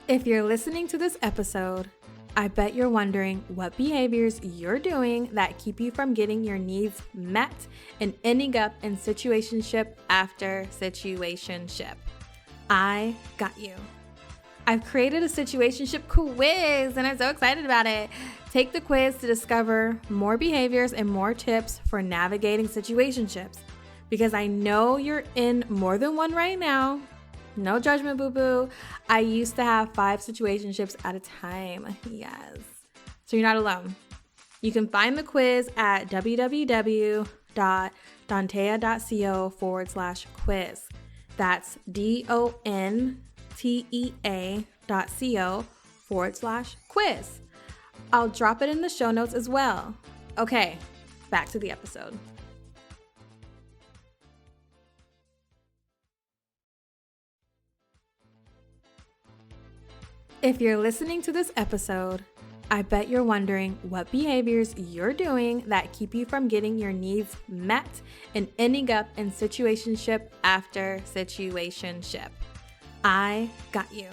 If you're listening to this episode, I bet you're wondering what behaviors you're doing that keep you from getting your needs met and ending up in situationship after situationship. I got you. I've created a situationship quiz and I'm so excited about it. Take the quiz to discover more behaviors and more tips for navigating situationships, because I know you're in more than one right now. No judgment, boo-boo. I used to have 5 situationships at a time. Yes. So you're not alone. You can find the quiz at www.dontea.co/quiz. That's DONTEA.co/quiz. I'll drop it in the show notes as well. Okay, back to the episode. If you're listening to this episode, I bet you're wondering what behaviors you're doing that keep you from getting your needs met and ending up in situationship after situationship. I got you.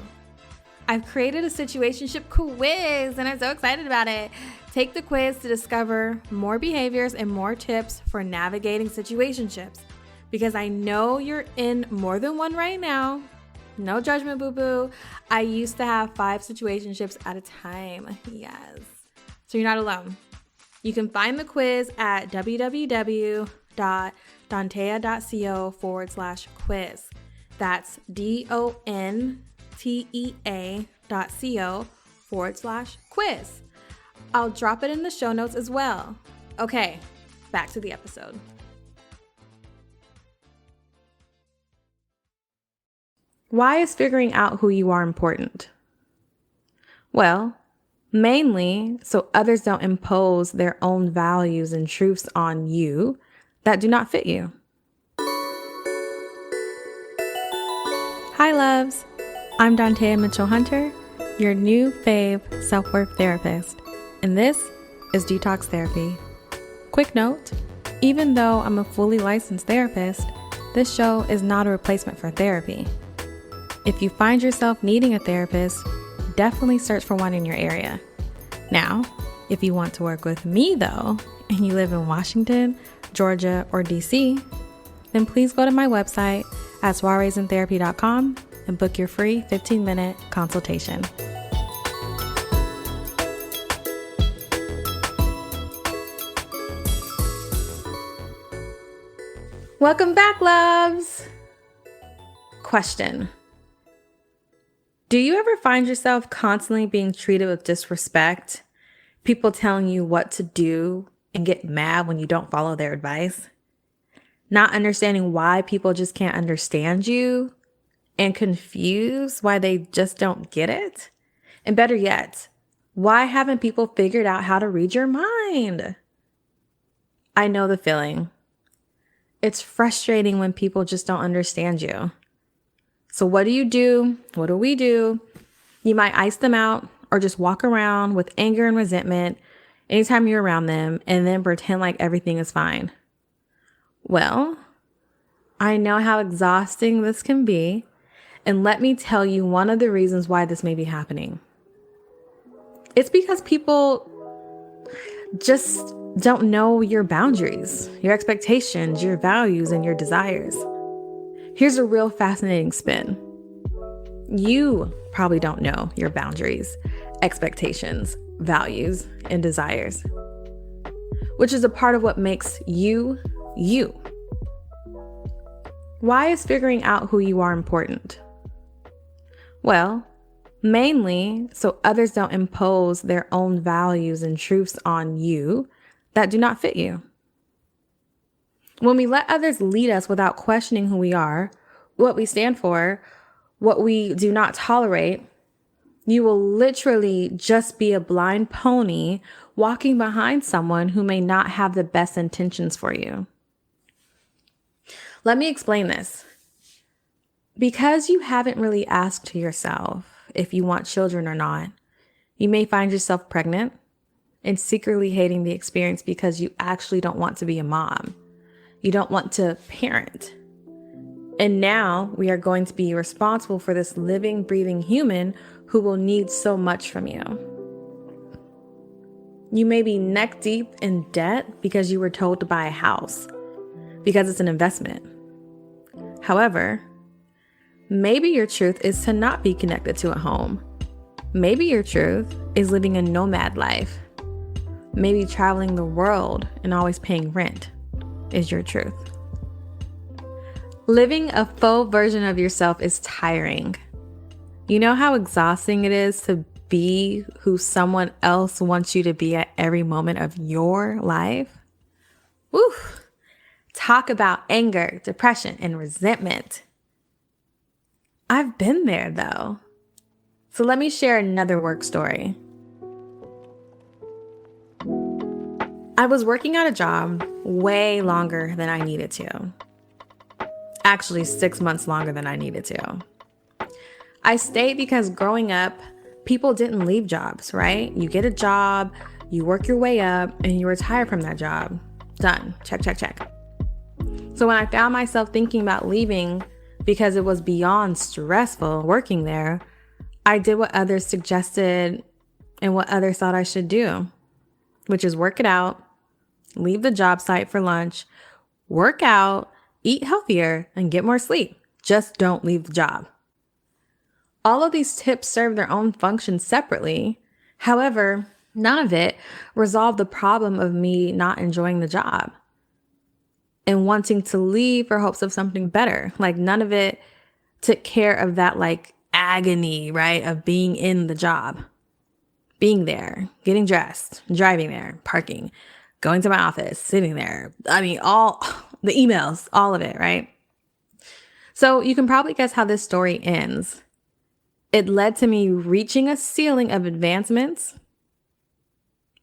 I've created a situationship quiz and I'm so excited about it. Take the quiz to discover more behaviors and more tips for navigating situationships, because I know you're in more than one right now. No judgment, boo-boo. I used to have 5 situationships at a time. Yes. So you're not alone. You can find the quiz at www.dontea.co/quiz. That's DONTEA.co/quiz. I'll drop it in the show notes as well. Okay, back to the episode. Why is figuring out who you are important? Well, mainly so others don't impose their own values and truths on you that do not fit you. Hi, loves. I'm Dontea Mitchell-Hunter, your new fave self-worth therapist, and this is Detox Therapy. Quick note, even though I'm a fully licensed therapist, this show is not a replacement for therapy. If you find yourself needing a therapist, definitely search for one in your area. Now, if you want to work with me though, and you live in Washington, Georgia, or DC, then please go to my website at soireesintherapy.com and book your free 15-minute consultation. Welcome back, loves. Question. Do you ever find yourself constantly being treated with disrespect? People telling you what to do and get mad when you don't follow their advice? Not understanding why people just can't understand you and confused why they just don't get it? And better yet, why haven't people figured out how to read your mind? I know the feeling. It's frustrating when people just don't understand you. So what do? What do we do? You might ice them out or just walk around with anger and resentment anytime you're around them and then pretend like everything is fine. Well, I know how exhausting this can be, and let me tell you one of the reasons why this may be happening. It's because people just don't know your boundaries, your expectations, your values, and your desires. Here's a real fascinating spin. You probably don't know your boundaries, expectations, values, and desires, which is a part of what makes you, you. Why is figuring out who you are important? Well, mainly so others don't impose their own values and truths on you that do not fit you. When we let others lead us without questioning who we are, what we stand for, what we do not tolerate, you will literally just be a blind pony walking behind someone who may not have the best intentions for you. Let me explain this. Because you haven't really asked yourself if you want children or not, you may find yourself pregnant and secretly hating the experience because you actually don't want to be a mom. You don't want to parent. And now we are going to be responsible for this living, breathing human who will need so much from you. You may be neck deep in debt because you were told to buy a house, because it's an investment. However, maybe your truth is to not be connected to a home. Maybe your truth is living a nomad life. Maybe traveling the world and always paying rent is your truth. Living a full version of yourself is tiring. You know how exhausting it is to be who someone else wants you to be at every moment of your life? Woo! Talk about anger, depression, and resentment. I've been there though. So let me share another work story. I was working at a job way longer than I needed to. Actually, 6 months longer than I needed to. I stayed because growing up, people didn't leave jobs, right? You get a job, you work your way up, and you retire from that job. Done. Check, check, check. So when I found myself thinking about leaving because it was beyond stressful working there, I did what others suggested and what others thought I should do, which is work it out, leave the job site for lunch, work out, eat healthier, and get more sleep. Just don't leave the job. All of these tips serve their own function separately. However, none of it resolved the problem of me not enjoying the job and wanting to leave for hopes of something better. Like none of it took care of that agony, right? Of being in the job, being there, getting dressed, driving there, parking, going to my office, sitting there. I mean, all the emails, all of it, right? So you can probably guess how this story ends. It led to me reaching a ceiling of advancements,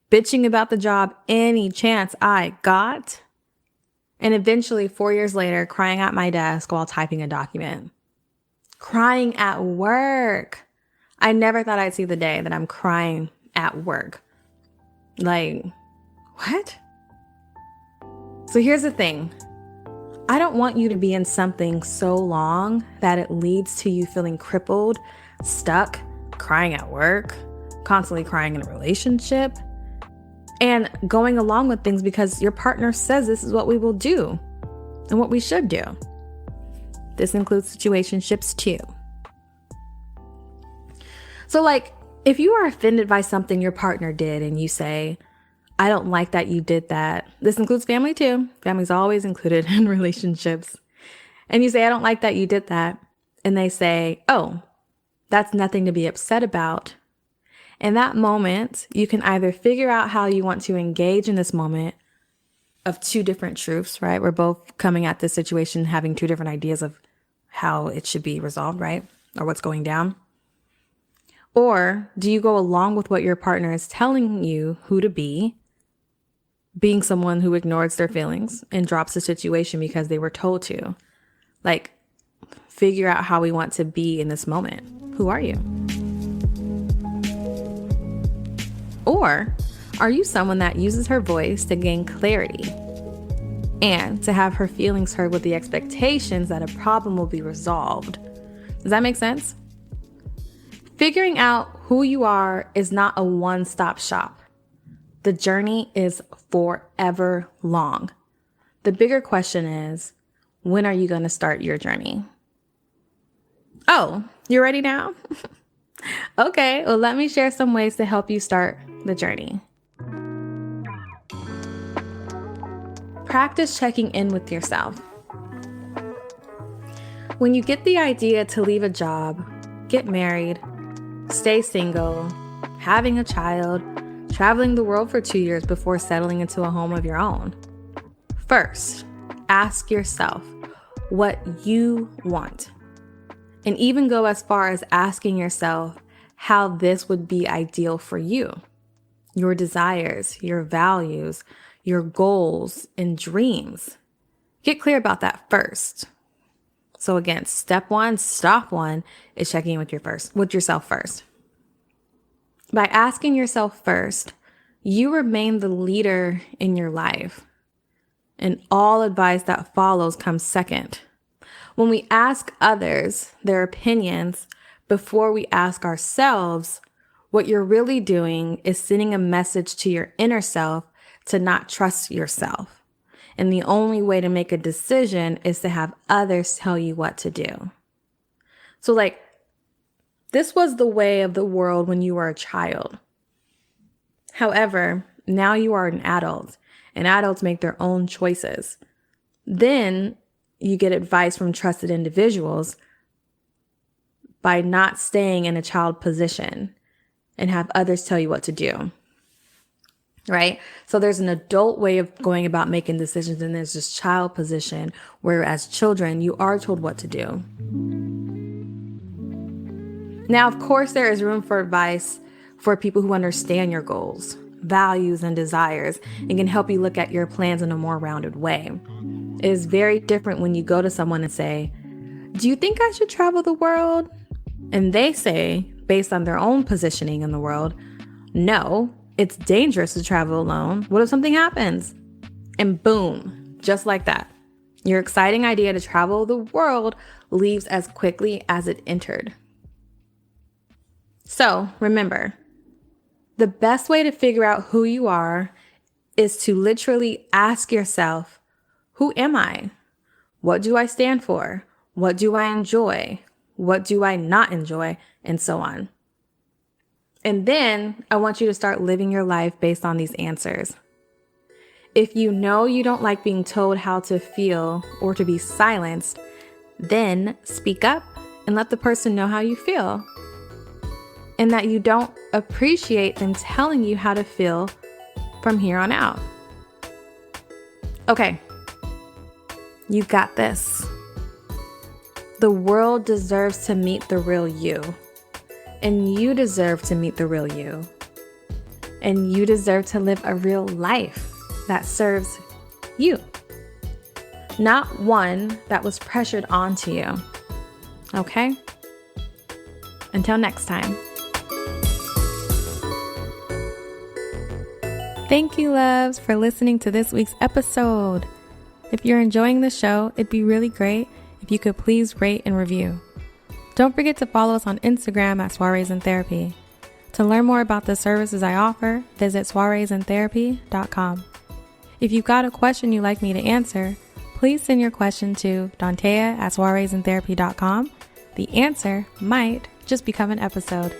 bitching about the job any chance I got, and eventually 4 years later, crying at my desk while typing a document. Crying at work. I never thought I'd see the day that I'm crying at work. Like, what? So here's the thing. I don't want you to be in something so long that it leads to you feeling crippled, stuck, crying at work, constantly crying in a relationship, and going along with things because your partner says this is what we will do and what we should do. This includes situationships too. So if you are offended by something your partner did and you say, I don't like that you did that. This includes family too. Family's always included in relationships. And you say, I don't like that you did that. And they say, oh, that's nothing to be upset about. In that moment, you can either figure out how you want to engage in this moment of two different truths, right? We're both coming at this situation having two different ideas of how it should be resolved, right? Or what's going down. Or do you go along with what your partner is telling you who to be, being someone who ignores their feelings and drops the situation because they were told to? Figure out how we want to be in this moment. Who are you? Or are you someone that uses her voice to gain clarity and to have her feelings heard with the expectations that a problem will be resolved? Does that make sense? Figuring out who you are is not a one-stop shop. The journey is forever long. The bigger question is, when are you going to start your journey? Oh, you're ready now? Okay, well, let me share some ways to help you start the journey. Practice checking in with yourself. When you get the idea to leave a job, get married, stay single, having a child, traveling the world for 2 years before settling into a home of your own, first, ask yourself what you want. And even go as far as asking yourself how this would be ideal for you. Your desires, your values, your goals, and dreams. Get clear about that first. So again, step one is checking in with yourself first. By asking yourself first, you remain the leader in your life. And all advice that follows comes second. When we ask others their opinions before we ask ourselves, what you're really doing is sending a message to your inner self to not trust yourself. And the only way to make a decision is to have others tell you what to do. So this was the way of the world when you were a child. However, now you are an adult, and adults make their own choices. Then you get advice from trusted individuals by not staying in a child position and have others tell you what to do. Right? So there's an adult way of going about making decisions, and there's this child position where as children, you are told what to do. Now, of course, there is room for advice for people who understand your goals, values, and desires, and can help you look at your plans in a more rounded way. It is very different when you go to someone and say, "Do you think I should travel the world?" And they say, based on their own positioning in the world, "No, it's dangerous to travel alone. What if something happens?" And boom, just like that, your exciting idea to travel the world leaves as quickly as it entered. So remember, the best way to figure out who you are is to literally ask yourself, who am I? What do I stand for? What do I enjoy? What do I not enjoy? And so on. And then I want you to start living your life based on these answers. If you know you don't like being told how to feel or to be silenced, then speak up and let the person know how you feel. And that you don't appreciate them telling you how to feel from here on out. Okay, you got this. The world deserves to meet the real you. And you deserve to meet the real you. And you deserve to live a real life that serves you. Not one that was pressured onto you. Okay? Until next time. Thank you, loves, for listening to this week's episode. If you're enjoying the show, it'd be really great if you could please rate and review. Don't forget to follow us on Instagram at Soirees in Therapy. To learn more about the services I offer, visit soireesintherapy.com. If you've got a question you'd like me to answer, please send your question to Dantea at soireesintherapy.com. The answer might just become an episode.